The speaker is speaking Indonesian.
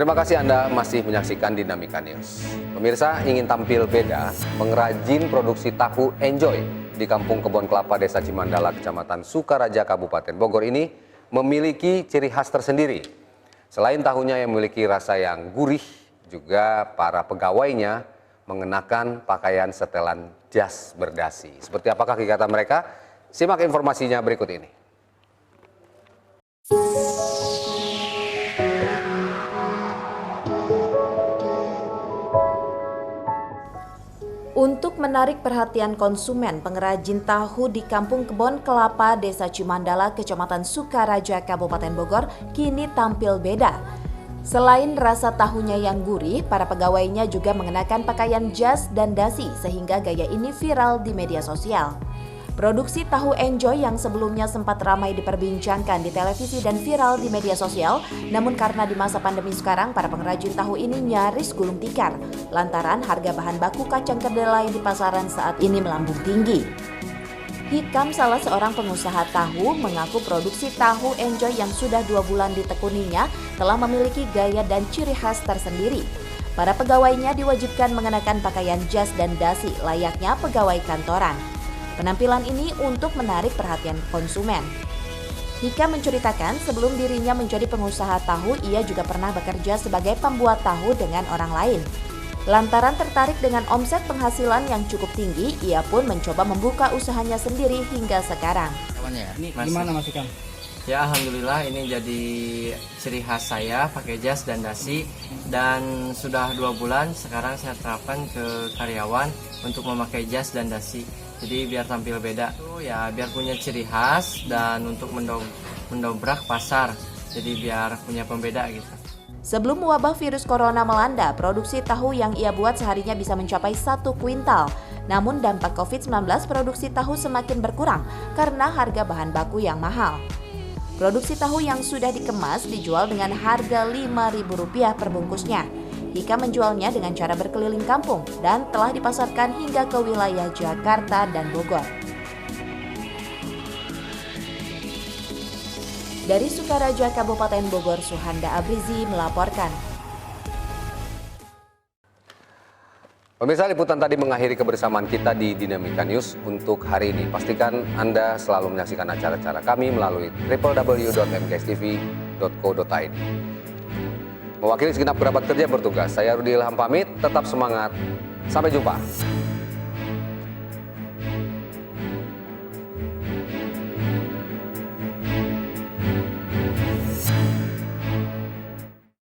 Terima kasih Anda masih menyaksikan Dinamika News. Pemirsa, ingin tampil beda, pengrajin produksi tahu Enjoy di Kampung Kebon Kelapa, Desa Cimandala, Kecamatan Sukaraja, Kabupaten Bogor ini memiliki ciri khas tersendiri. Selain tahunya yang memiliki rasa yang gurih, juga para pegawainya mengenakan pakaian setelan jas berdasi. Seperti apakah kegiatan mereka? Simak informasinya berikut ini. Untuk menarik perhatian konsumen, pengrajin tahu di Kampung Kebon Kelapa, Desa Cimandala, Kecamatan Sukaraja, Kabupaten Bogor, kini tampil beda. Selain rasa tahunya yang gurih, para pegawainya juga mengenakan pakaian jas dan dasi sehingga gaya ini viral di media sosial. Produksi tahu Enjoy yang sebelumnya sempat ramai diperbincangkan di televisi dan viral di media sosial, namun karena di masa pandemi sekarang para pengrajin tahu ini nyaris gulung tikar lantaran harga bahan baku kacang kedelai di pasaran saat ini melambung tinggi. Hikam, salah seorang pengusaha tahu, mengaku produksi tahu Enjoy yang sudah 2 bulan ditekuninya telah memiliki gaya dan ciri khas tersendiri. Para pegawainya diwajibkan mengenakan pakaian jas dan dasi layaknya pegawai kantoran. Penampilan ini untuk menarik perhatian konsumen. Hikam menceritakan sebelum dirinya menjadi pengusaha tahu, ia juga pernah bekerja sebagai pembuat tahu dengan orang lain. Lantaran tertarik dengan omset penghasilan yang cukup tinggi, ia pun mencoba membuka usahanya sendiri hingga sekarang. Ini gimana Mas Hikam? Ya, alhamdulillah ini jadi ciri khas saya, pakai jas dan dasi, dan sudah 2 bulan sekarang saya terapkan ke karyawan untuk memakai jas dan dasi. Jadi biar tampil beda, ya biar punya ciri khas dan untuk mendobrak pasar. Jadi biar punya pembeda gitu. Sebelum wabah virus corona melanda, produksi tahu yang ia buat seharinya bisa mencapai 1 kuintal. Namun dampak COVID-19, produksi tahu semakin berkurang karena harga bahan baku yang mahal. Produksi tahu yang sudah dikemas dijual dengan harga Rp5.000 per bungkusnya. Hika menjualnya dengan cara berkeliling kampung dan telah dipasarkan hingga ke wilayah Jakarta dan Bogor. Dari Sukaraja, Kabupaten Bogor, Suhanda Abrizi melaporkan. Pemirsa, liputan tadi mengakhiri kebersamaan kita di Dinamika News untuk hari ini. Pastikan Anda selalu menyaksikan acara-acara kami melalui www.mkstv.co.id. Mewakili segenap kerabat kerja bertugas, saya Rudi Ilham pamit, tetap semangat, sampai jumpa.